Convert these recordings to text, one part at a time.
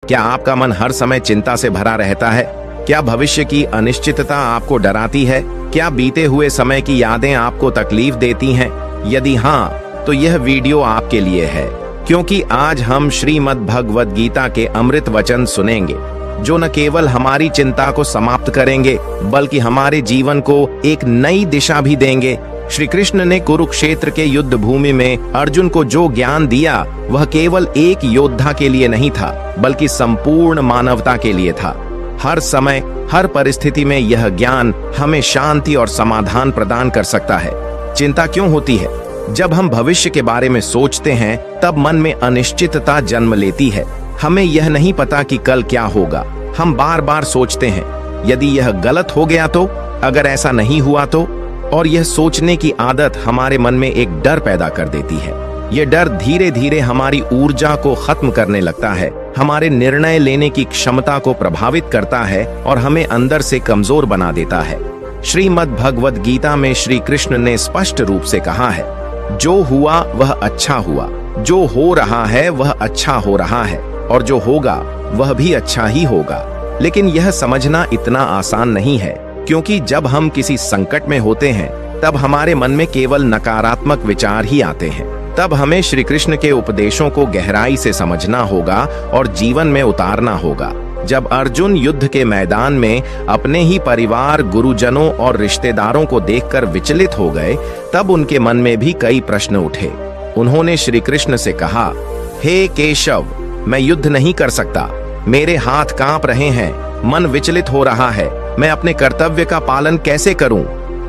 क्या आपका मन हर समय चिंता से भरा रहता है? क्या भविष्य की अनिश्चितता आपको डराती है? क्या बीते हुए समय की यादें आपको तकलीफ देती हैं? यदि हाँ, तो यह वीडियो आपके लिए है, क्योंकि आज हम श्रीमद् भगवद गीता के अमृत वचन सुनेंगे, जो न केवल हमारी चिंता को समाप्त करेंगे, बल्कि हमारे जीवन को एक नई दिशा भी देंगे। श्री कृष्ण ने कुरुक्षेत्र के युद्ध भूमि में अर्जुन को जो ज्ञान दिया, वह केवल एक योद्धा के लिए नहीं था, बल्कि संपूर्ण मानवता के लिए था। हर समय, हर परिस्थिति में यह ज्ञान हमें शांति और समाधान प्रदान कर सकता है। चिंता क्यों होती है? जब हम भविष्य के बारे में सोचते हैं, तब मन में अनिश्चितता जन्म लेती है। हमें यह नहीं पता कि कल क्या होगा। हम बार बार सोचते हैं, यदि यह गलत हो गया तो, अगर ऐसा नहीं हुआ तो, और यह सोचने की आदत हमारे मन में एक डर पैदा कर देती है। यह डर धीरे धीरे हमारी ऊर्जा को खत्म करने लगता है, हमारे निर्णय लेने की क्षमता को प्रभावित करता है और हमें अंदर से कमजोर बना देता है। श्रीमद् भगवद गीता में श्री कृष्ण ने स्पष्ट रूप से कहा है, जो हुआ वह अच्छा हुआ, जो हो रहा है वह अच्छा हो रहा है, और जो होगा वह भी अच्छा ही होगा। लेकिन यह समझना इतना आसान नहीं है, क्योंकि जब हम किसी संकट में होते हैं, तब हमारे मन में केवल नकारात्मक विचार ही आते हैं। तब हमें श्री कृष्ण के उपदेशों को गहराई से समझना होगा और जीवन में उतारना होगा। जब अर्जुन युद्ध के मैदान में अपने ही परिवार, गुरुजनों और रिश्तेदारों को देखकर विचलित हो गए, तब उनके मन में भी कई प्रश्न उठे। उन्होंने श्री कृष्ण से कहा, हे केशव, मैं युद्ध नहीं कर सकता, मेरे हाथ कांप रहे हैं, मन विचलित हो रहा है, मैं अपने कर्तव्य का पालन कैसे करूं?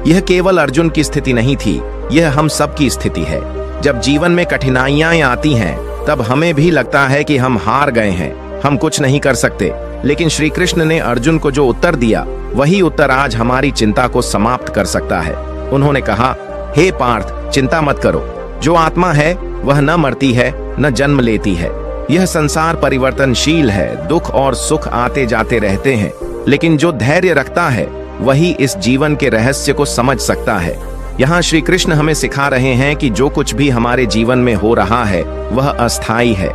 यह केवल अर्जुन की स्थिति नहीं थी, यह हम सब की स्थिति है। जब जीवन में कठिनाइयां आती हैं, तब हमें भी लगता है कि हम हार गए हैं, हम कुछ नहीं कर सकते। लेकिन श्री कृष्ण ने अर्जुन को जो उत्तर दिया, वही उत्तर आज हमारी चिंता को समाप्त कर सकता है। उन्होंने कहा, हे पार्थ, चिंता मत करो, जो आत्मा है वह न मरती है न जन्म लेती है। यह संसार परिवर्तनशील है, दुख और सुख आते जाते रहते हैं, लेकिन जो धैर्य रखता है वही इस जीवन के रहस्य को समझ सकता है। यहाँ श्री कृष्ण हमें सिखा रहे हैं कि जो कुछ भी हमारे जीवन में हो रहा है वह अस्थायी है।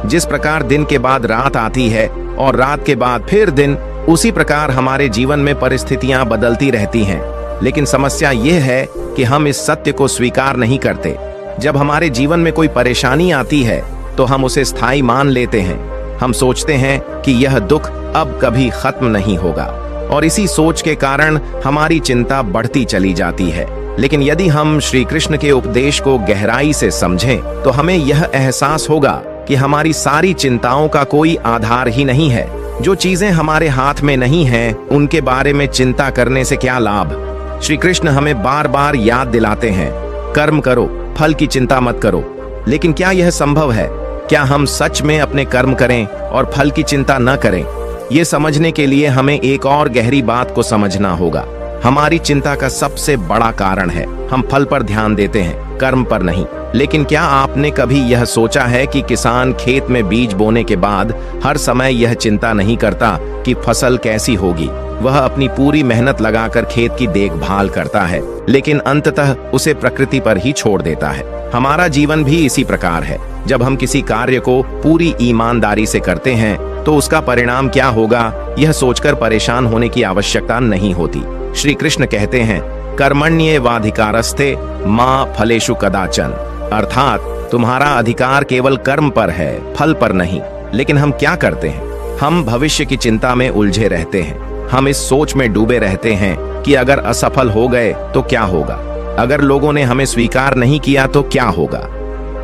जिस प्रकार दिन के बाद रात आती है और रात के बाद फिर दिन, उसी प्रकार हमारे जीवन में परिस्थितियां बदलती रहती हैं। लेकिन समस्या यह है कि हम इस सत्य को स्वीकार नहीं करते। जब हमारे जीवन में कोई परेशानी आती है, तो हम उसे स्थायी मान लेते हैं। हम सोचते हैं कि यह दुख अब कभी खत्म नहीं होगा, और इसी सोच के कारण हमारी चिंता बढ़ती चली जाती है। लेकिन यदि हम श्री कृष्ण के उपदेश को गहराई से समझें, तो हमें यह एहसास होगा कि हमारी सारी चिंताओं का कोई आधार ही नहीं है। जो चीजें हमारे हाथ में नहीं हैं, उनके बारे में चिंता करने से क्या लाभ? श्री कृष्ण हमें बार बार याद दिलाते हैं, कर्म करो, फल की चिंता मत करो। लेकिन क्या यह संभव है? क्या हम सच में अपने कर्म करें और फल की चिंता न करें? ये समझने के लिए हमें एक और गहरी बात को समझना होगा। हमारी चिंता का सबसे बड़ा कारण है, हम फल पर ध्यान देते हैं, कर्म पर नहीं। लेकिन क्या आपने कभी यह सोचा है कि किसान खेत में बीज बोने के बाद हर समय यह चिंता नहीं करता कि फसल कैसी होगी? वह अपनी पूरी मेहनत लगाकर खेत की देखभाल करता है, लेकिन अंततः उसे प्रकृति पर ही छोड़ देता है। हमारा जीवन भी इसी प्रकार है। जब हम किसी कार्य को पूरी ईमानदारी से करते हैं, तो उसका परिणाम क्या होगा, यह सोचकर परेशान होने की आवश्यकता नहीं होती। श्री कृष्ण कहते हैं, कर्मण्येवाधिकारस्ते मा फलेषु कदाचन, अर्थात तुम्हारा अधिकार केवल कर्म पर है, फल पर नहीं। लेकिन हम क्या करते हैं? हम भविष्य की चिंता में उलझे रहते हैं। हम इस सोच में डूबे रहते हैं कि अगर असफल हो गए तो क्या होगा, अगर लोगों ने हमें स्वीकार नहीं किया तो क्या होगा,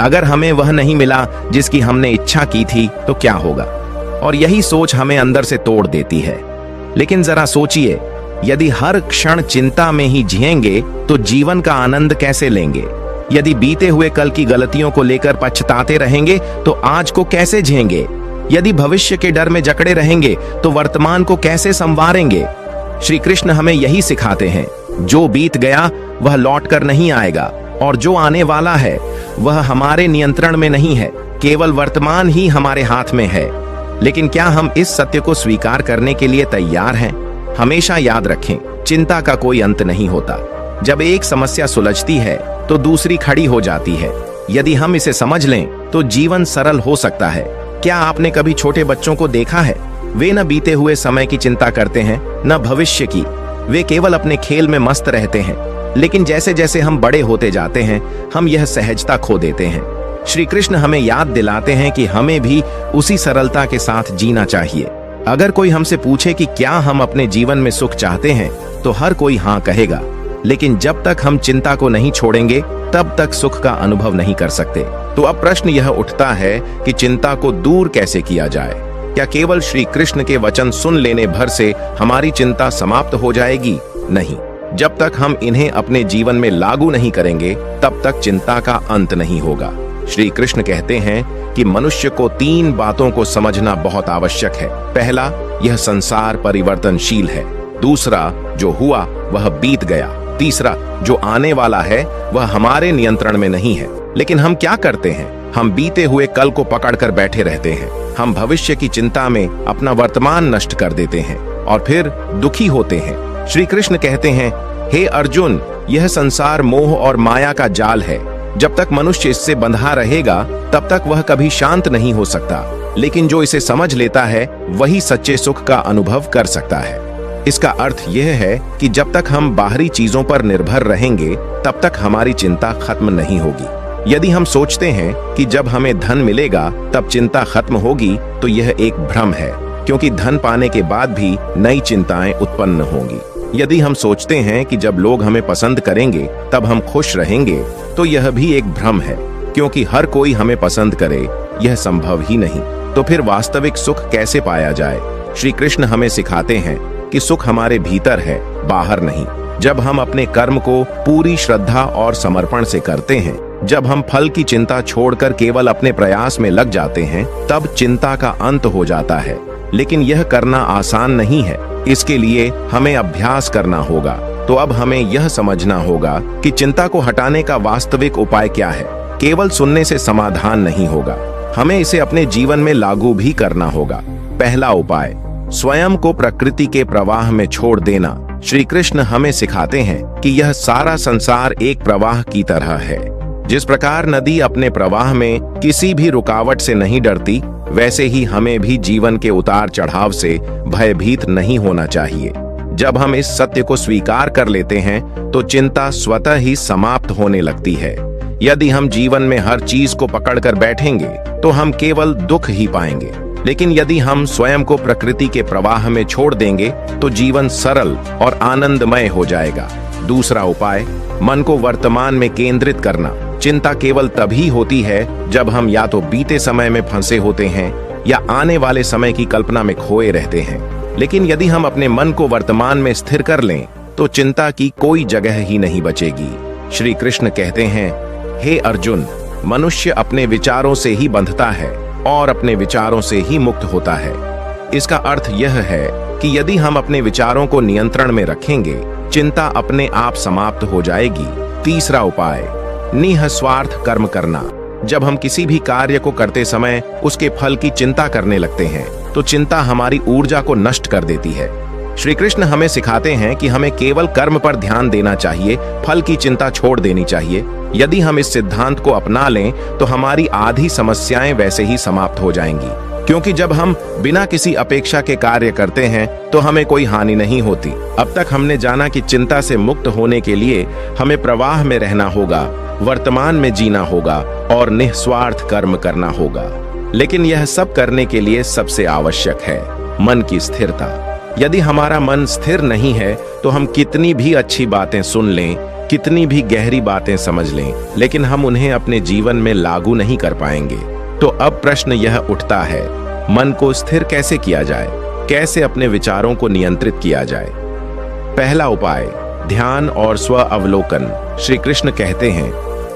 अगर हमें वह नहीं मिला जिसकी हमने इच्छा की थी तो क्या होगा। और यही सोच हमें अंदर से तोड़ देती है। लेकिन जरा सोचिए, यदि हर क्षण चिंता में ही जिएंगे तो जीवन का आनंद कैसे लेंगे? यदि बीते हुए कल की गलतियों को लेकर पछताते रहेंगे तो आज को कैसे जिएंगे? यदि भविष्य के डर में जकड़े रहेंगे तो वर्तमान को कैसे संवारेंगे? श्री कृष्ण हमें यही सिखाते हैं, जो बीत गया वह लौट कर नहीं आएगा, और जो आने वाला है वह हमारे नियंत्रण में नहीं है, केवल वर्तमान ही हमारे हाथ में है। लेकिन क्या हम इस सत्य को स्वीकार करने के लिए तैयार हैं? हमेशा याद रखें, चिंता का कोई अंत नहीं होता। जब एक समस्या सुलझती है तो दूसरी खड़ी हो जाती है। यदि हम इसे समझ लें तो जीवन सरल हो सकता है। क्या आपने कभी छोटे बच्चों को देखा है? वे न बीते हुए समय की चिंता करते हैं न भविष्य की। वे केवल अपने खेल में मस्त रहते हैं। लेकिन जैसे जैसे हम बड़े होते जाते हैं, हम यह सहजता खो देते हैं। श्री कृष्ण हमें याद दिलाते हैं कि हमें भी उसी सरलता के साथ जीना चाहिए। अगर कोई हमसे पूछे कि क्या हम अपने जीवन में सुख चाहते हैं, तो हर कोई हाँ कहेगा। लेकिन जब तक हम चिंता को नहीं छोड़ेंगे, तब तक सुख का अनुभव नहीं कर सकते। तो अब प्रश्न यह उठता है कि चिंता को दूर कैसे किया जाए? क्या केवल श्री कृष्ण के वचन सुन लेने भर से हमारी चिंता समाप्त हो जाएगी? नहीं। जब तक हम इन्हें अपने जीवन में लागू नहीं करेंगे, तब तक चिंता का अंत नहीं होगा। श्री कृष्ण कहते हैं कि मनुष्य को 3 बातों को समझना बहुत आवश्यक है। पहला, यह संसार परिवर्तनशील है। दूसरा, जो हुआ वह बीत गया। तीसरा, जो आने वाला है वह हमारे नियंत्रण में नहीं है। लेकिन हम क्या करते हैं? हम बीते हुए कल को पकड़कर बैठे रहते हैं। हम भविष्य की चिंता में अपना वर्तमान नष्ट कर देते हैं और फिर दुखी होते हैं। श्री कृष्ण कहते हैं, हे अर्जुन, यह संसार मोह और माया का जाल है। जब तक मनुष्य इससे बंधा रहेगा, तब तक वह कभी शांत नहीं हो सकता। लेकिन जो इसे समझ लेता है, वही सच्चे सुख का अनुभव कर सकता है। इसका अर्थ यह है कि जब तक हम बाहरी चीजों पर निर्भर रहेंगे, तब तक हमारी चिंता खत्म नहीं होगी। यदि हम सोचते हैं कि जब हमें धन मिलेगा तब चिंता खत्म होगी, तो यह एक भ्रम है, क्योंकि धन पाने के बाद भी नई चिंताएं उत्पन्न होंगी। यदि हम सोचते हैं कि जब लोग हमें पसंद करेंगे तब हम खुश रहेंगे, तो यह भी एक भ्रम है, क्योंकि हर कोई हमें पसंद करे यह संभव ही नहीं। तो फिर वास्तविक सुख कैसे पाया जाए? श्री कृष्ण हमें सिखाते हैं कि सुख हमारे भीतर है, बाहर नहीं। जब हम अपने कर्म को पूरी श्रद्धा और समर्पण से करते हैं, जब हम फल की चिंता छोड़कर केवल अपने प्रयास में लग जाते हैं, तब चिंता का अंत हो जाता है। लेकिन यह करना आसान नहीं है। इसके लिए हमें अभ्यास करना होगा। तो अब हमें यह समझना होगा कि चिंता को हटाने का वास्तविक उपाय क्या है। केवल सुनने से समाधान नहीं होगा, हमें इसे अपने जीवन में लागू भी करना होगा। पहला उपाय, स्वयं को प्रकृति के प्रवाह में छोड़ देना। श्री कृष्ण हमें सिखाते हैं कि यह सारा संसार एक प्रवाह की तरह है। जिस प्रकार नदी अपने प्रवाह में किसी भी रुकावट से नहीं डरती, वैसे ही हमें भी जीवन के उतार चढ़ाव से भयभीत नहीं होना चाहिए। जब हम इस सत्य को स्वीकार कर लेते हैं, तो चिंता स्वतः ही समाप्त होने लगती है। यदि हम जीवन में हर चीज को पकड़कर बैठेंगे, तो हम केवल दुख ही पाएंगे। लेकिन यदि हम स्वयं को प्रकृति के प्रवाह में छोड़ देंगे, तो जीवन सरल और आनंदमय हो जाएगा। दूसरा उपाय, मन को वर्तमान में केंद्रित करना। चिंता केवल तभी होती है जब हम या तो बीते समय में फंसे होते हैं या आने वाले समय की कल्पना में खोए रहते हैं। लेकिन यदि हम अपने मन को वर्तमान में स्थिर कर लें, तो चिंता की कोई जगह ही नहीं बचेगी। श्री कृष्ण कहते हैं, हे अर्जुन, मनुष्य अपने विचारों से ही बंधता है और अपने विचारों से ही मुक्त होता है। इसका अर्थ यह है कि यदि हम अपने विचारों को नियंत्रण में रखेंगे, चिंता अपने आप समाप्त हो जाएगी। तीसरा उपाय, निःस्वार्थ कर्म करना। जब हम किसी भी कार्य को करते समय उसके फल की चिंता करने लगते हैं, तो चिंता हमारी ऊर्जा को नष्ट कर देती है। श्री कृष्ण हमें सिखाते हैं कि हमें केवल कर्म पर ध्यान देना चाहिए, फल की चिंता छोड़ देनी चाहिए। यदि हम इस सिद्धांत को अपना लें, तो हमारी आधी समस्याएं वैसे ही समाप्त हो जाएंगी। क्योंकि जब हम बिना किसी अपेक्षा के कार्य करते हैं, तो हमें कोई हानि नहीं होती। अब तक हमने जाना कि चिंता से मुक्त होने के लिए हमें प्रवाह में रहना होगा, वर्तमान में जीना होगा और निःस्वार्थ कर्म करना होगा। लेकिन यह सब करने के लिए सबसे आवश्यक है मन की स्थिरता। यदि हमारा मन स्थिर नहीं है, तो हम कितनी भी अच्छी बातें सुन लें, कितनी भी गहरी बातें समझ लें, लेकिन हम उन्हें अपने जीवन में लागू नहीं कर पाएंगे। तो अब प्रश्न यह उठता है, मन को स्थिर कैसे किया जाए? कैसे अपने विचारों को नियंत्रित किया जाए? पहला उपाय, ध्यान और स्व अवलोकन। श्री कृष्ण कहते हैं,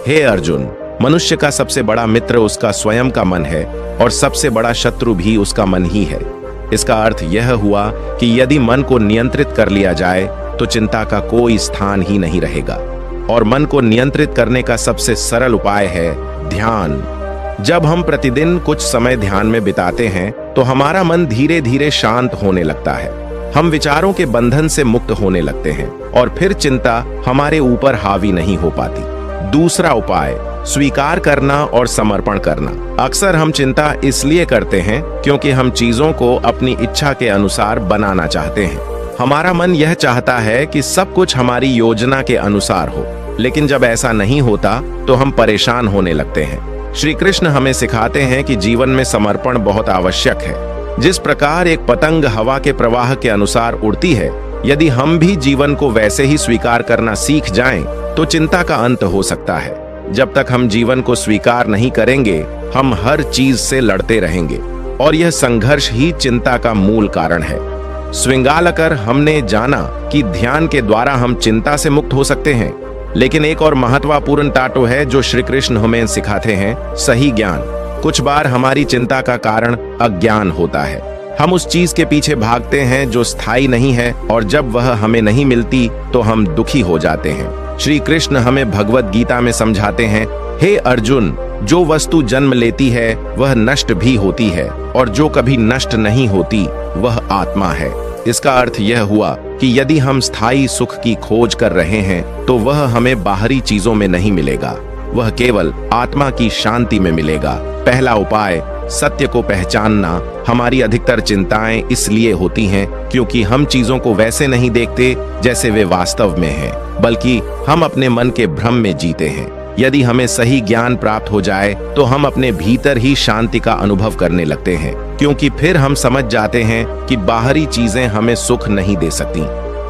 हे अर्जुन, मनुष्य का सबसे बड़ा मित्र उसका स्वयं का मन है और सबसे बड़ा शत्रु भी उसका मन ही है। इसका अर्थ यह हुआ कि यदि मन को नियंत्रित कर लिया जाए, तो चिंता का कोई स्थान ही नहीं रहेगा। और मन को नियंत्रित करने का सबसे सरल उपाय है ध्यान। जब हम प्रतिदिन कुछ समय ध्यान में बिताते हैं, तो हमारा मन धीरे धीरे शांत होने लगता है। हम विचारों के बंधन से मुक्त होने लगते हैं और फिर चिंता हमारे ऊपर हावी नहीं हो पाती। दूसरा उपाय, स्वीकार करना और समर्पण करना। अक्सर हम चिंता इसलिए करते हैं क्योंकि हम चीजों को अपनी इच्छा के अनुसार बनाना चाहते हैं। हमारा मन यह चाहता है कि सब कुछ हमारी योजना के अनुसार हो, लेकिन जब ऐसा नहीं होता तो हम परेशान होने लगते हैं। श्री कृष्ण हमें सिखाते हैं कि जीवन में समर्पण बहुत आवश्यक है। जिस प्रकार एक पतंग हवा के प्रवाह के अनुसार उड़ती है, यदि हम भी जीवन को वैसे ही स्वीकार करना सीख जाएं, तो चिंता का अंत हो सकता है। जब तक हम जीवन को स्वीकार नहीं करेंगे, हम हर चीज से लड़ते रहेंगे और यह संघर्ष ही चिंता का मूल कारण है। श्रृंगालकर हमने जाना कि ध्यान के द्वारा हम चिंता से मुक्त हो सकते हैं, लेकिन एक और महत्वपूर्ण टाटो है जो श्री कृष्ण हमें सिखाते हैं, सही ज्ञान। कुछ बार हमारी चिंता का कारण अज्ञान होता है। हम उस चीज के पीछे भागते हैं जो स्थायी नहीं है, और जब वह हमें नहीं मिलती तो हम दुखी हो जाते हैं। श्री कृष्ण हमें भगवत गीता में समझाते हैं, हे अर्जुन, जो वस्तु जन्म लेती है वह नष्ट भी होती है, और जो कभी नष्ट नहीं होती वह आत्मा है। इसका अर्थ यह हुआ कि यदि हम स्थायी सुख की खोज कर रहे हैं तो वह हमें बाहरी चीजों में नहीं मिलेगा, वह केवल आत्मा की शांति में मिलेगा। पहला उपाय, सत्य को पहचानना। हमारी अधिकतर चिंताएं इसलिए होती हैं क्योंकि हम चीजों को वैसे नहीं देखते जैसे वे वास्तव में हैं, बल्कि हम अपने मन के भ्रम में जीते हैं। यदि हमें सही ज्ञान प्राप्त हो जाए तो हम अपने भीतर ही शांति का अनुभव करने लगते हैं, क्योंकि फिर हम समझ जाते हैं कि बाहरी चीजें हमें सुख नहीं दे सकती।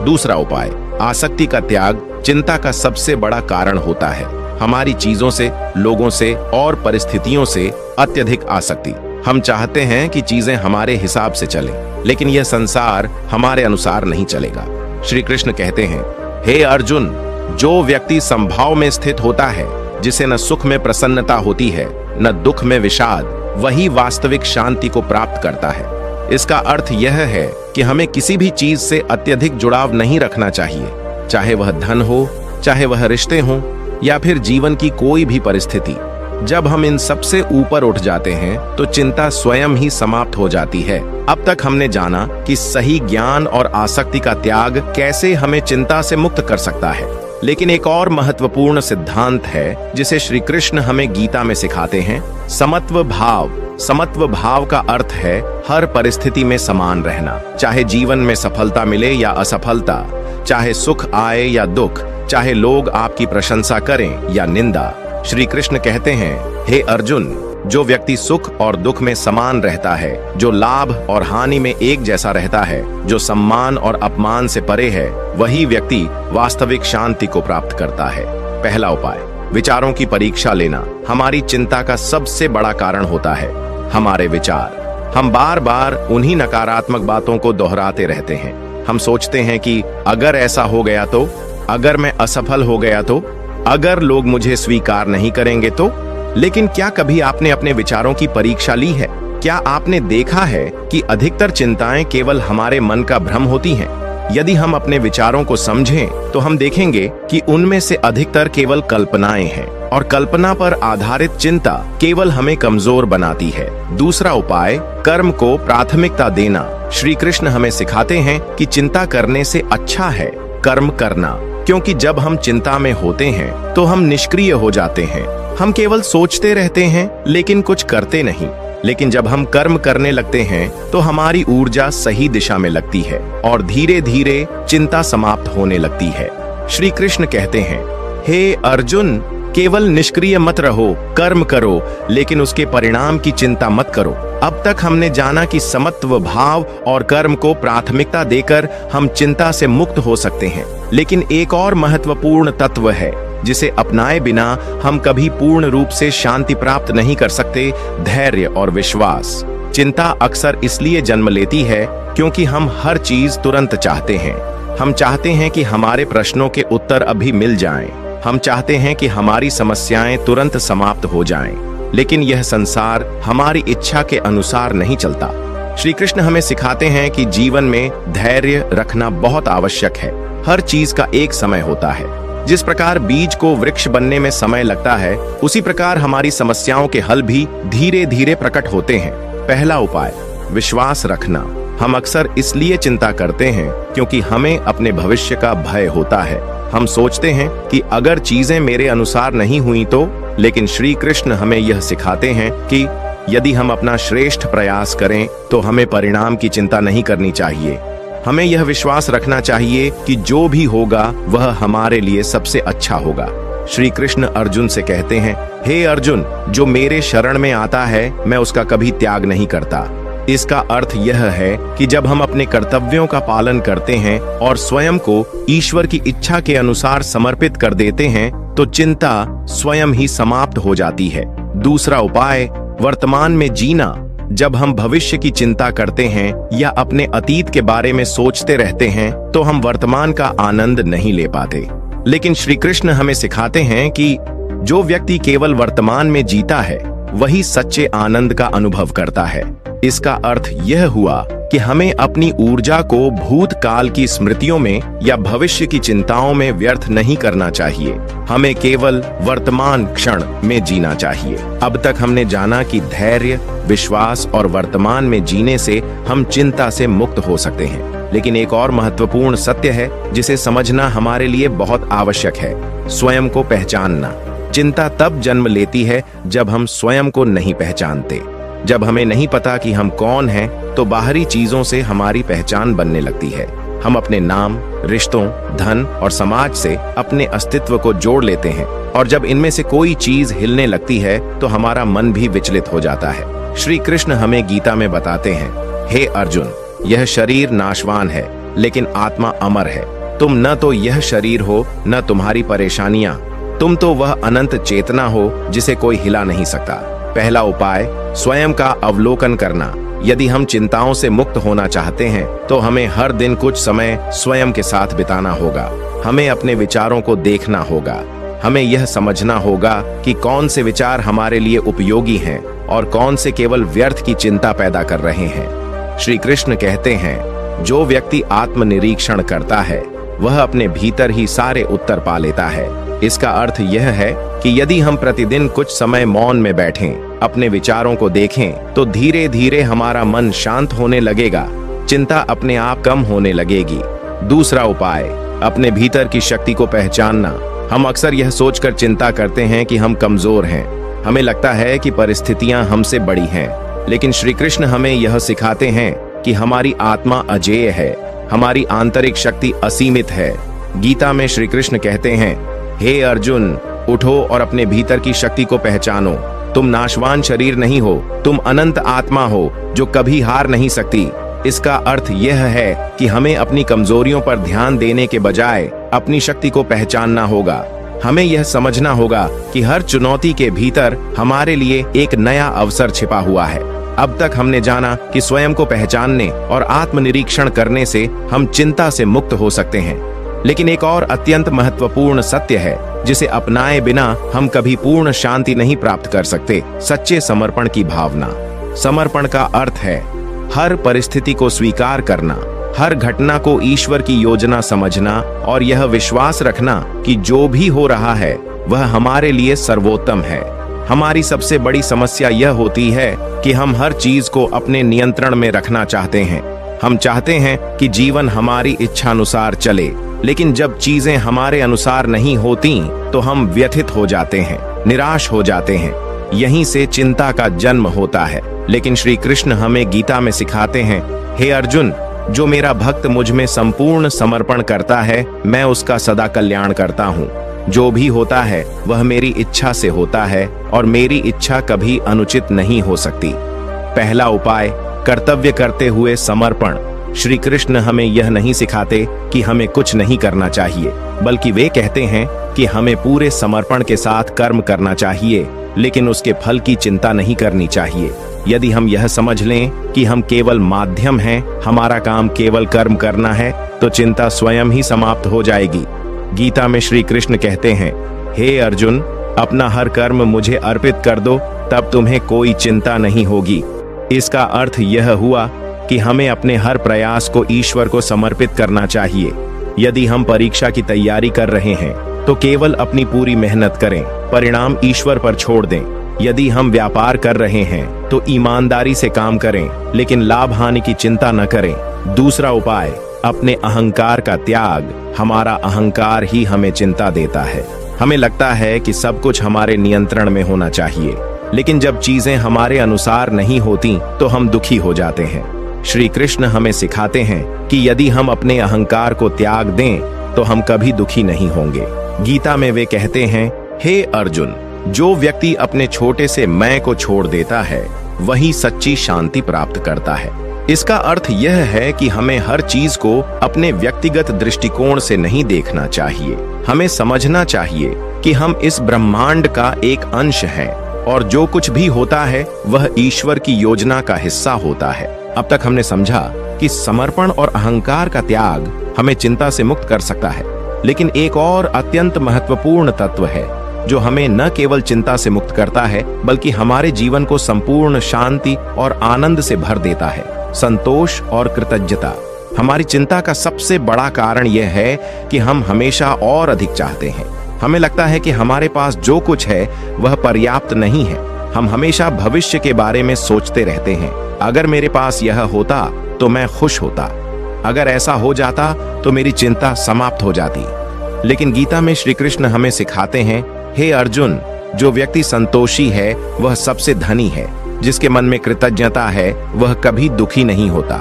दूसरा उपाय, आसक्ति का त्याग चिंता का सबसे बड़ा कारण होता है। हमारी चीजों से, लोगों से और परिस्थितियों से अत्यधिक आसक्ति। हम चाहते हैं कि चीजें हमारे हिसाब से चलें, लेकिन यह संसार हमारे अनुसार नहीं चलेगा। श्री कृष्ण कहते हैं, हे अर्जुन, जो व्यक्ति संभाव में स्थित होता है, जिसे न सुख में प्रसन्नता होती है न दुख में विषाद, वही वास्तविक शांति को प्राप्त करता है। इसका अर्थ यह है कि हमें किसी भी चीज से अत्यधिक जुड़ाव नहीं रखना चाहिए, चाहे वह धन हो, चाहे वह रिश्ते हों, या फिर जीवन की कोई भी परिस्थिति। जब हम इन सबसे ऊपर उठ जाते हैं तो चिंता स्वयं ही समाप्त हो जाती है। अब तक हमने जाना कि सही ज्ञान और आसक्ति का त्याग कैसे हमें चिंता से मुक्त कर सकता है, लेकिन एक और महत्वपूर्ण सिद्धांत है जिसे श्री कृष्ण हमें गीता में सिखाते हैं, समत्व भाव। समत्व भाव का अर्थ है हर परिस्थिति में समान रहना, चाहे जीवन में सफलता मिले या असफलता, चाहे सुख आए या दुख, चाहे लोग आपकी प्रशंसा करें या निंदा। श्री कृष्ण कहते हैं, हे अर्जुन, जो व्यक्ति सुख और दुख में समान रहता है, जो लाभ और हानि में एक जैसा रहता है, जो सम्मान और अपमान से परे है, वही व्यक्ति वास्तविक शांति को प्राप्त करता है। पहला उपाय, विचारों की परीक्षा लेना। हमारी चिंता का सबसे बड़ा कारण होता है हमारे विचार। हम बार बार उन्हीं नकारात्मक बातों को दोहराते रहते हैं। हम सोचते हैं कि अगर ऐसा हो गया तो, अगर मैं असफल हो गया तो, अगर लोग मुझे स्वीकार नहीं करेंगे तो। लेकिन क्या कभी आपने अपने विचारों की परीक्षा ली है? क्या आपने देखा है कि अधिकतर चिंताएं केवल हमारे मन का भ्रम होती हैं? यदि हम अपने विचारों को समझें तो हम देखेंगे कि उनमें से अधिकतर केवल कल्पनाएं हैं, और कल्पना पर आधारित चिंता केवल हमें कमजोर बनाती है। दूसरा उपाय, कर्म को प्राथमिकता देना। श्री कृष्ण हमें सिखाते हैं कि चिंता करने से अच्छा है कर्म करना, क्योंकि जब हम चिंता में होते हैं तो हम निष्क्रिय हो जाते हैं। हम केवल सोचते रहते हैं लेकिन कुछ करते नहीं। लेकिन जब हम कर्म करने लगते हैं तो हमारी ऊर्जा सही दिशा में लगती है और धीरे धीरे चिंता समाप्त होने लगती है। श्री कृष्ण कहते हैं, हे अर्जुन, केवल निष्क्रिय मत रहो, कर्म करो, लेकिन उसके परिणाम की चिंता मत करो। अब तक हमने जाना कि समत्व भाव और कर्म को प्राथमिकता देकर हम चिंता से मुक्त हो सकते हैं। लेकिन एक और महत्वपूर्ण तत्व है जिसे अपनाए बिना हम कभी पूर्ण रूप से शांति प्राप्त नहीं कर सकते, धैर्य और विश्वास। चिंता अक्सर इसलिए जन्म लेती है क्योंकि हम हर चीज तुरंत चाहते हैं। हम चाहते हैं कि हमारे प्रश्नों के उत्तर अभी मिल जाएं। हम चाहते हैं कि हमारी समस्याएं तुरंत समाप्त हो जाएं। लेकिन यह संसार हमारी इच्छा के अनुसार नहीं चलता। श्री कृष्ण हमें सिखाते हैं कि जीवन में धैर्य रखना बहुत आवश्यक है। हर चीज का एक समय होता है। जिस प्रकार बीज को वृक्ष बनने में समय लगता है, उसी प्रकार हमारी समस्याओं के हल भी धीरे धीरे प्रकट होते हैं। पहला उपाय, विश्वास रखना। हम अक्सर इसलिए चिंता करते हैं क्योंकि हमें अपने भविष्य का भय होता है। हम सोचते हैं कि अगर चीजें मेरे अनुसार नहीं हुई तो, लेकिन श्री कृष्ण हमें यह सिखाते हैं कि यदि हम अपना श्रेष्ठ प्रयास करें तो हमें परिणाम की चिंता नहीं करनी चाहिए। हमें यह विश्वास रखना चाहिए कि जो भी होगा वह हमारे लिए सबसे अच्छा होगा। श्री कृष्ण अर्जुन से कहते हैं, हे अर्जुन, जो मेरे शरण में आता है मैं उसका कभी त्याग नहीं करता। इसका अर्थ यह है कि जब हम अपने कर्तव्यों का पालन करते हैं और स्वयं को ईश्वर की इच्छा के अनुसार समर्पित कर देते हैं तो चिंता स्वयं ही समाप्त हो जाती है। दूसरा उपाय, वर्तमान में जीना। जब हम भविष्य की चिंता करते हैं या अपने अतीत के बारे में सोचते रहते हैं तो हम वर्तमान का आनंद नहीं ले पाते। लेकिन श्री कृष्ण हमें सिखाते हैं कि जो व्यक्ति केवल वर्तमान में जीता है वही सच्चे आनंद का अनुभव करता है। इसका अर्थ यह हुआ कि हमें अपनी ऊर्जा को भूतकाल की स्मृतियों में या भविष्य की चिंताओं में व्यर्थ नहीं करना चाहिए। हमें केवल वर्तमान क्षण में जीना चाहिए। अब तक हमने जाना कि धैर्य, विश्वास और वर्तमान में जीने से हम चिंता से मुक्त हो सकते हैं। लेकिन एक और महत्वपूर्ण सत्य है जिसे समझना हमारे लिए बहुत आवश्यक है, स्वयं को पहचानना। चिंता तब जन्म लेती है जब हम स्वयं को नहीं पहचानते। जब हमें नहीं पता कि हम कौन हैं, तो बाहरी चीजों से हमारी पहचान बनने लगती है। हम अपने नाम, रिश्तों, धन और समाज से अपने अस्तित्व को जोड़ लेते हैं और जब इनमें से कोई चीज हिलने लगती है तो हमारा मन भी विचलित हो जाता है। श्री कृष्ण हमें गीता में बताते हैं, हे अर्जुन, यह शरीर नाशवान है लेकिन आत्मा अमर है। तुम न तो यह शरीर हो न तुम्हारी परेशानियां, तुम तो वह अनंत चेतना हो जिसे कोई हिला नहीं सकता। पहला उपाय, स्वयं का अवलोकन करना। यदि हम चिंताओं से मुक्त होना चाहते हैं तो हमें हर दिन कुछ समय स्वयं के साथ बिताना होगा। हमें अपने विचारों को देखना होगा। हमें यह समझना होगा कि कौन से विचार हमारे लिए उपयोगी हैं और कौन से केवल व्यर्थ की चिंता पैदा कर रहे हैं। श्री कृष्ण कहते हैं, जो व्यक्ति आत्मनिरीक्षण करता है वह अपने भीतर ही सारे उत्तर पा लेता है। इसका अर्थ यह है कि यदि हम प्रतिदिन कुछ समय मौन में बैठें, अपने विचारों को देखें, तो धीरे धीरे हमारा मन शांत होने लगेगा, चिंता अपने आप कम होने लगेगी। दूसरा उपाय, अपने भीतर की शक्ति को पहचानना। हम अक्सर यह सोचकर चिंता करते हैं कि हम कमजोर हैं। हमें लगता है कि परिस्थितियां हमसे बड़ी हैं, लेकिन श्री कृष्ण हमें यह सिखाते हैं कि हमारी आत्मा अजेय है, हमारी आंतरिक शक्ति असीमित है। गीता में श्री कृष्ण कहते हैं, हे अर्जुन, उठो और अपने भीतर की शक्ति को पहचानो। तुम नाशवान शरीर नहीं हो, तुम अनंत आत्मा हो जो कभी हार नहीं सकती। इसका अर्थ यह है कि हमें अपनी कमजोरियों पर ध्यान देने के बजाय अपनी शक्ति को पहचानना होगा। हमें यह समझना होगा कि हर चुनौती के भीतर हमारे लिए एक नया अवसर छिपा हुआ है। अब तक हमने जाना कि स्वयं को पहचानने और आत्मनिरीक्षण करने से हम चिंता से मुक्त हो सकते हैं। लेकिन एक और अत्यंत महत्वपूर्ण सत्य है जिसे अपनाए बिना हम कभी पूर्ण शांति नहीं प्राप्त कर सकते, सच्चे समर्पण की भावना। समर्पण का अर्थ है हर परिस्थिति को स्वीकार करना, हर घटना को ईश्वर की योजना समझना और यह विश्वास रखना कि जो भी हो रहा है वह हमारे लिए सर्वोत्तम है। हमारी सबसे बड़ी समस्या यह होती है कि हम हर चीज को अपने नियंत्रण में रखना चाहते हैं। हम चाहते हैं कि जीवन हमारी इच्छानुसार चले, लेकिन जब चीजें हमारे अनुसार नहीं होती तो हम व्यथित हो जाते हैं, निराश हो जाते हैं। यहीं से चिंता का जन्म होता है। लेकिन श्री कृष्ण हमें गीता में सिखाते हैं, हे अर्जुन, जो मेरा भक्त मुझ में संपूर्ण समर्पण करता है मैं उसका सदा कल्याण करता हूँ। जो भी होता है वह मेरी इच्छा से होता है और मेरी इच्छा कभी अनुचित नहीं हो सकती। पहला उपाय, कर्तव्य करते हुए समर्पण। श्री कृष्ण हमें यह नहीं सिखाते कि हमें कुछ नहीं करना चाहिए, बल्कि वे कहते हैं कि हमें पूरे समर्पण के साथ कर्म करना चाहिए, लेकिन उसके फल की चिंता नहीं करनी चाहिए। यदि हम यह समझ लें कि हम केवल माध्यम हैं, हमारा काम केवल कर्म करना है, तो चिंता स्वयं ही समाप्त हो जाएगी। गीता में श्री कृष्ण कहते हैं, हे अर्जुन, अपना हर कर्म मुझे अर्पित कर दो, तब तुम्हें कोई चिंता नहीं होगी। इसका अर्थ यह हुआ कि हमें अपने हर प्रयास को ईश्वर को समर्पित करना चाहिए। यदि हम परीक्षा की तैयारी कर रहे हैं तो केवल अपनी पूरी मेहनत करें, परिणाम ईश्वर पर छोड़ दें। यदि हम व्यापार कर रहे हैं तो ईमानदारी से काम करें, लेकिन लाभ हानि की चिंता न करें। दूसरा उपाय, अपने अहंकार का त्याग। हमारा अहंकार ही हमें चिंता देता है। हमें लगता है कि सब कुछ हमारे नियंत्रण में होना चाहिए, लेकिन जब चीजें हमारे अनुसार नहीं होती तो हम दुखी हो जाते हैं। श्री कृष्ण हमें सिखाते हैं कि यदि हम अपने अहंकार को त्याग दें तो हम कभी दुखी नहीं होंगे। गीता में वे कहते हैं, हे अर्जुन, जो व्यक्ति अपने छोटे से मैं को छोड़ देता है वही सच्ची शांति प्राप्त करता है। इसका अर्थ यह है कि हमें हर चीज को अपने व्यक्तिगत दृष्टिकोण से नहीं देखना चाहिए। हमें समझना चाहिए कि हम इस ब्रह्मांड का एक अंश हैं और जो कुछ भी होता है वह ईश्वर की योजना का हिस्सा होता है। अब तक हमने समझा कि समर्पण और अहंकार का त्याग हमें चिंता से मुक्त कर सकता है, लेकिन एक और अत्यंत महत्वपूर्ण तत्व है जो हमें न केवल चिंता से मुक्त करता है बल्कि हमारे जीवन को संपूर्ण शांति और आनंद से भर देता है, संतोष और कृतज्ञता। हमारी चिंता का सबसे बड़ा कारण यह है कि हम हमेशा और अधिक चाहते हैं। हमें लगता है कि हमारे पास जो कुछ है वह पर्याप्त नहीं है। हम हमेशा भविष्य के बारे में सोचते रहते हैं, अगर मेरे पास यह होता तो मैं खुश होता, अगर ऐसा हो जाता तो मेरी चिंता समाप्त हो जाती। लेकिन गीता में श्री कृष्ण हमें सिखाते हैं, हे अर्जुन, जो व्यक्ति संतोषी है वह सबसे धनी है। जिसके मन में कृतज्ञता है वह कभी दुखी नहीं होता।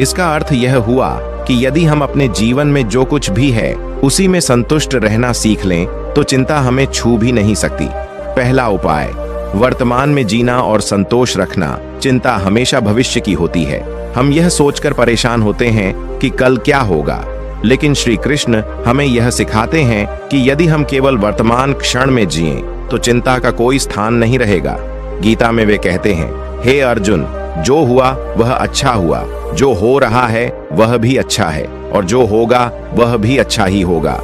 इसका अर्थ यह हुआ कि यदि हम अपने जीवन में जो कुछ भी है उसी में संतुष्ट रहना सीख लें तो चिंता हमें छू भी नहीं सकती। पहला उपाय, वर्तमान में जीना और संतोष रखना। चिंता हमेशा भविष्य की होती है। हम यह सोचकर परेशान होते हैं कि कल क्या होगा, लेकिन श्री कृष्ण हमें यह सिखाते हैं कि यदि हम केवल वर्तमान क्षण में जिएं तो चिंता का कोई स्थान नहीं रहेगा। गीता में वे कहते हैं, हे अर्जुन, जो हुआ वह अच्छा हुआ, जो हो रहा है वह भी अच्छा है और जो होगा वह भी अच्छा ही होगा।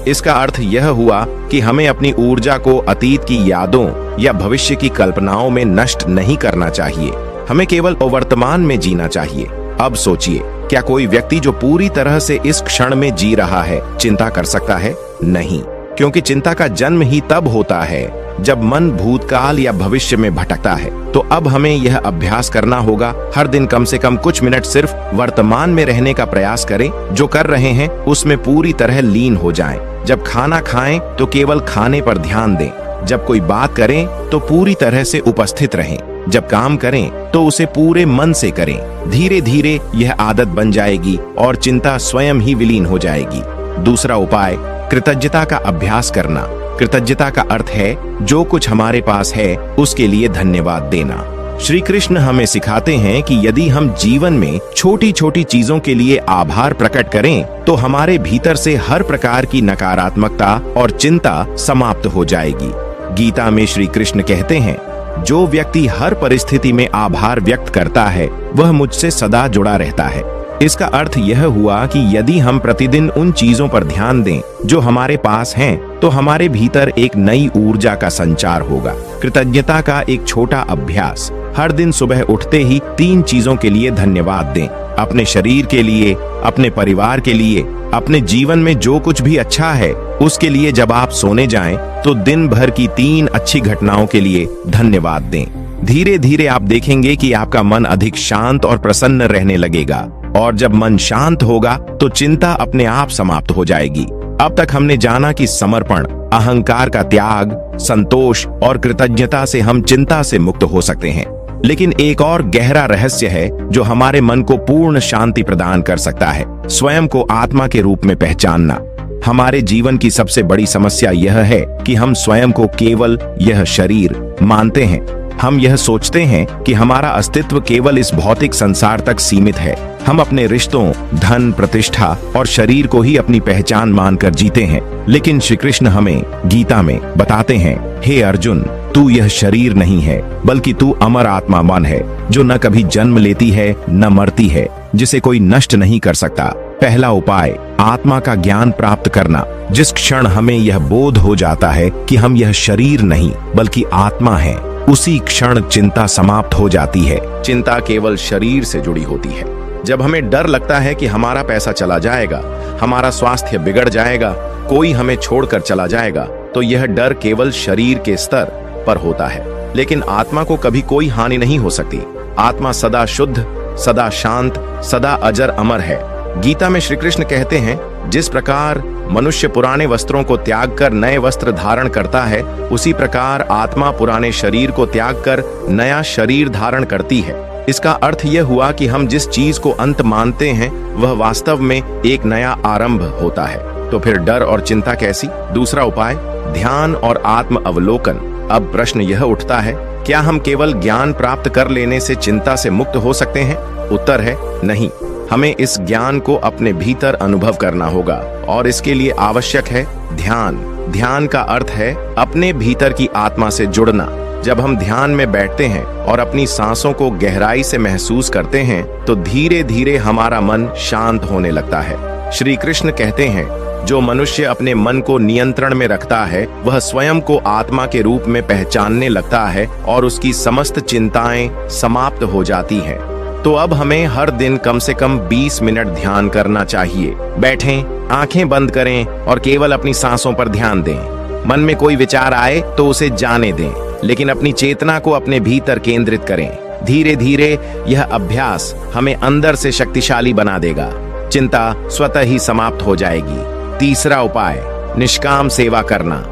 इसका अर्थ यह हुआ कि हमें अपनी ऊर्जा को अतीत की यादों या भविष्य की कल्पनाओं में नष्ट नहीं करना चाहिए। हमें केवल वर्तमान में जीना चाहिए। अब सोचिए, क्या कोई व्यक्ति जो पूरी तरह से इस क्षण में जी रहा है चिंता कर सकता है? नहीं, क्योंकि चिंता का जन्म ही तब होता है जब मन भूतकाल या भविष्य में भटकता है। तो अब हमें यह अभ्यास करना होगा, हर दिन कम से कम कुछ मिनट सिर्फ वर्तमान में रहने का प्रयास करें। जो कर रहे हैं उसमें पूरी तरह लीन हो जाएं। जब खाना खाएं तो केवल खाने पर ध्यान दें। जब कोई बात करें तो पूरी तरह से उपस्थित रहें। जब काम करें तो उसे पूरे मन से करें। धीरे धीरे यह आदत बन जाएगी और चिंता स्वयं ही विलीन हो जाएगी। दूसरा उपाय, कृतज्ञता का अभ्यास करना। कृतज्ञता का अर्थ है जो कुछ हमारे पास है उसके लिए धन्यवाद देना। श्री कृष्ण हमें सिखाते हैं कि यदि हम जीवन में छोटी छोटी चीजों के लिए आभार प्रकट करें तो हमारे भीतर से हर प्रकार की नकारात्मकता और चिंता समाप्त हो जाएगी। गीता में श्री कृष्ण कहते हैं, जो व्यक्ति हर परिस्थिति में आभार व्यक्त करता है वह मुझसे सदा जुड़ा रहता है। इसका अर्थ यह हुआ कि यदि हम प्रतिदिन उन चीजों पर ध्यान दें जो हमारे पास हैं, तो हमारे भीतर एक नई ऊर्जा का संचार होगा। कृतज्ञता का एक छोटा अभ्यास, हर दिन सुबह उठते ही 3 चीजों के लिए धन्यवाद दें। अपने शरीर के लिए, अपने परिवार के लिए, अपने जीवन में जो कुछ भी अच्छा है उसके लिए। जब आप सोने जाएं तो दिन भर की 3 अच्छी घटनाओं के लिए धन्यवाद दें। धीरे धीरे आप देखेंगे कि आपका मन अधिक शांत और प्रसन्न रहने लगेगा, और जब मन शांत होगा तो चिंता अपने आप समाप्त हो जाएगी। अब तक हमने जाना कि समर्पण, अहंकार का त्याग, संतोष और कृतज्ञता से हम चिंता से मुक्त हो सकते हैं। लेकिन एक और गहरा रहस्य है जो हमारे मन को पूर्ण शांति प्रदान कर सकता है, स्वयं को आत्मा के रूप में पहचानना। हमारे जीवन की सबसे बड़ी समस्या यह है कि हम स्वयं को केवल यह शरीर मानते हैं। हम यह सोचते हैं कि हमारा अस्तित्व केवल इस भौतिक संसार तक सीमित है। हम अपने रिश्तों, धन, प्रतिष्ठा और शरीर को ही अपनी पहचान मानकर जीते हैं। लेकिन श्री कृष्ण हमें गीता में बताते हैं, हे अर्जुन, तू यह शरीर नहीं है बल्कि तू अमर आत्मा मन है, जो न कभी जन्म लेती है न मरती है, जिसे कोई नष्ट नहीं कर सकता। पहला उपाय, आत्मा का ज्ञान प्राप्त करना। जिस क्षण हमें यह बोध हो जाता है कि हम यह शरीर नहीं बल्कि आत्मा हैं, उसी क्षण चिंता समाप्त हो जाती है। चिंता केवल शरीर से जुड़ी होती है। जब हमें डर लगता है कि हमारा पैसा चला जाएगा, हमारा स्वास्थ्य बिगड़ जाएगा, कोई हमें छोड़कर चला जाएगा, तो यह डर केवल शरीर के स्तर पर होता है। लेकिन आत्मा को कभी कोई हानि नहीं हो सकती। आत्मा सदा शुद्ध, सदा शांत, सदा अजर अमर है। गीता में श्री कृष्ण कहते हैं, जिस प्रकार मनुष्य पुराने वस्त्रों को त्याग कर नए वस्त्र धारण करता है, उसी प्रकार आत्मा पुराने शरीर को त्याग कर नया शरीर धारण करती है। इसका अर्थ यह हुआ कि हम जिस चीज को अंत मानते हैं वह वास्तव में एक नया आरंभ होता है। तो फिर डर और चिंता कैसी? दूसरा उपाय, ध्यान और आत्म अवलोकन। अब प्रश्न यह उठता है, क्या हम केवल ज्ञान प्राप्त कर लेने से चिंता से मुक्त हो सकते हैं? उत्तर है नहीं। हमें इस ज्ञान को अपने भीतर अनुभव करना होगा और इसके लिए आवश्यक है ध्यान। ध्यान का अर्थ है अपने भीतर की आत्मा से जुड़ना। जब हम ध्यान में बैठते हैं और अपनी सांसों को गहराई से महसूस करते हैं तो धीरे धीरे हमारा मन शांत होने लगता है। श्री कृष्ण कहते हैं, जो मनुष्य अपने मन को नियंत्रण में रखता है वह स्वयं को आत्मा के रूप में पहचानने लगता है और उसकी समस्त चिंताएं समाप्त हो जाती हैं। तो अब हमें हर दिन कम से कम 20 मिनट ध्यान करना चाहिए। बैठें, आंखें बंद करें और केवल अपनी सांसों पर ध्यान दें। मन में कोई विचार आए तो उसे जाने दें, लेकिन अपनी चेतना को अपने भीतर केंद्रित करें। धीरे धीरे यह अभ्यास हमें अंदर से शक्तिशाली बना देगा। चिंता स्वतः ही समाप्त हो जाएगी। तीसरा उपाय, निष्काम सेवा करना।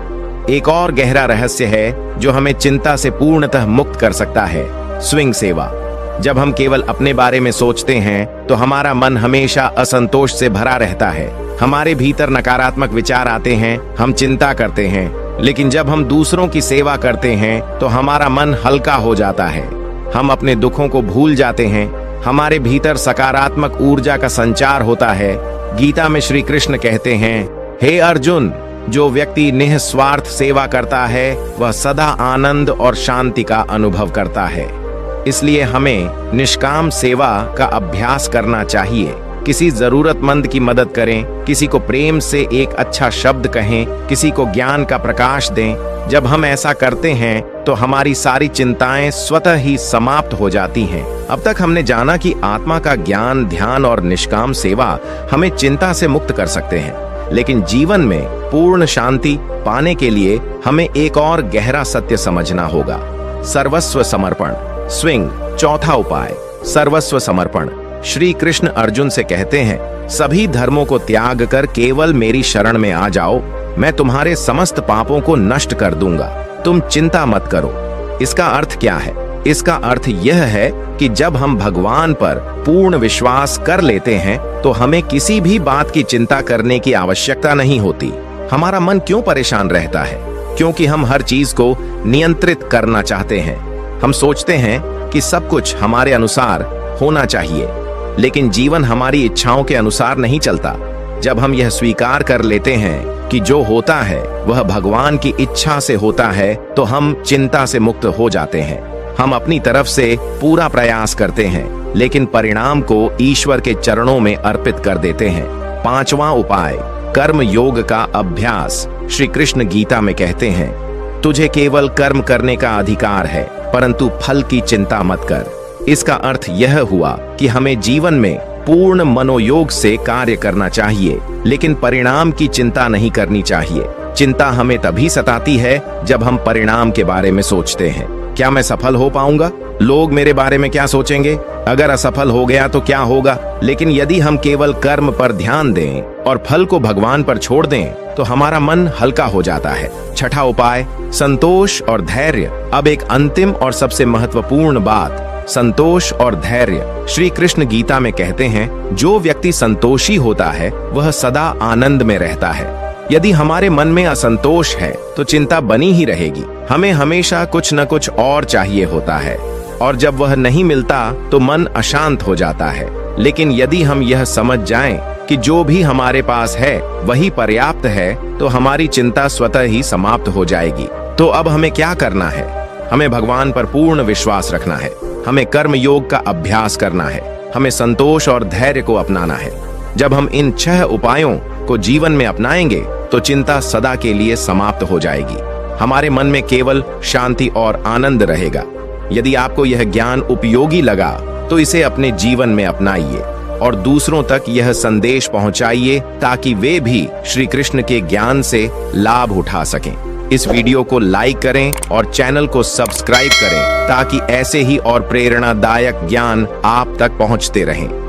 एक और गहरा रहस्य है जो हमें चिंता से पूर्णतः मुक्त कर सकता है, स्विंग सेवा। जब हम केवल अपने बारे में सोचते हैं तो हमारा मन हमेशा असंतोष से भरा रहता है। हमारे भीतर नकारात्मक विचार आते हैं, हम चिंता करते हैं। लेकिन जब हम दूसरों की सेवा करते हैं तो हमारा मन हल्का हो जाता है। हम अपने दुखों को भूल जाते हैं। हमारे भीतर सकारात्मक ऊर्जा का संचार होता है। गीता में श्री कृष्ण कहते हैं, हे अर्जुन, जो व्यक्ति निस्वार्थ सेवा करता है वह सदा आनंद और शांति का अनुभव करता है। इसलिए हमें निष्काम सेवा का अभ्यास करना चाहिए। किसी जरूरतमंद की मदद करें, किसी को प्रेम से एक अच्छा शब्द कहें, किसी को ज्ञान का प्रकाश दें। जब हम ऐसा करते हैं तो हमारी सारी चिंताएं स्वतः ही समाप्त हो जाती हैं। अब तक हमने जाना कि आत्मा का ज्ञान, ध्यान और निष्काम सेवा हमें चिंता से मुक्त कर सकते हैं, लेकिन जीवन में पूर्ण शांति पाने के लिए हमें एक और गहरा सत्य समझना होगा, सर्वस्व समर्पण। स्विंग। चौथा उपाय, सर्वस्व समर्पण। श्री कृष्ण अर्जुन से कहते हैं, सभी धर्मों को त्याग कर केवल मेरी शरण में आ जाओ, मैं तुम्हारे समस्त पापों को नष्ट कर दूंगा। तुम चिंता मत करो। इसका अर्थ क्या है? इसका अर्थ यह है कि जब हम भगवान पर पूर्ण विश्वास कर लेते हैं तो हमें किसी भी बात की चिंता करने की आवश्यकता नहीं होती। हमारा मन क्यों परेशान रहता है? क्योंकि हम हर चीज को नियंत्रित करना चाहते हैं। हम सोचते हैं कि सब कुछ हमारे अनुसार होना चाहिए, लेकिन जीवन हमारी इच्छाओं के अनुसार नहीं चलता। जब हम यह स्वीकार कर लेते हैं कि जो होता है वह भगवान की इच्छा से होता है तो हम चिंता से मुक्त हो जाते हैं। हम अपनी तरफ से पूरा प्रयास करते हैं, लेकिन परिणाम को ईश्वर के चरणों में अर्पित कर देते हैं। पांचवा उपाय, कर्म योग का अभ्यास। श्री कृष्ण गीता में कहते हैं, तुझे केवल कर्म करने का अधिकार है, परंतु फल की चिंता मत कर। इसका अर्थ यह हुआ कि हमें जीवन में पूर्ण मनोयोग से कार्य करना चाहिए, लेकिन परिणाम की चिंता नहीं करनी चाहिए। चिंता हमें तभी सताती है जब हम परिणाम के बारे में सोचते हैं। क्या मैं सफल हो पाऊंगा? लोग मेरे बारे में क्या सोचेंगे? अगर असफल हो गया तो क्या होगा? लेकिन यदि हम केवल कर्म पर ध्यान दें और फल को भगवान पर छोड़ दें तो हमारा मन हल्का हो जाता है। छठा उपाय, संतोष और धैर्य। अब एक अंतिम और सबसे महत्वपूर्ण बात, संतोष और धैर्य। श्री कृष्ण गीता में कहते हैं, जो व्यक्ति संतोषी होता है वह सदा आनंद में रहता है। यदि हमारे मन में असंतोष है तो चिंता बनी ही रहेगी। हमें हमेशा कुछ न कुछ और चाहिए होता है और जब वह नहीं मिलता तो मन अशांत हो जाता है। लेकिन यदि हम यह समझ जाएं कि जो भी हमारे पास है वही पर्याप्त है तो हमारी चिंता स्वतः ही समाप्त हो जाएगी। तो अब हमें क्या करना है? हमें भगवान पर पूर्ण विश्वास रखना है, हमें कर्म योग का अभ्यास करना है, हमें संतोष और धैर्य को अपनाना है। जब हम इन 6 उपायों को जीवन में अपनाएंगे तो चिंता सदा के लिए समाप्त हो जाएगी। हमारे मन में केवल शांति और आनंद रहेगा। यदि आपको यह ज्ञान उपयोगी लगा तो इसे अपने जीवन में अपनाइए और दूसरों तक यह संदेश पहुंचाइए ताकि वे भी श्री कृष्ण के ज्ञान से लाभ उठा सकें। इस वीडियो को लाइक करें और चैनल को सब्सक्राइब करें ताकि ऐसे ही और प्रेरणादायक ज्ञान आप तक पहुंचते रहें।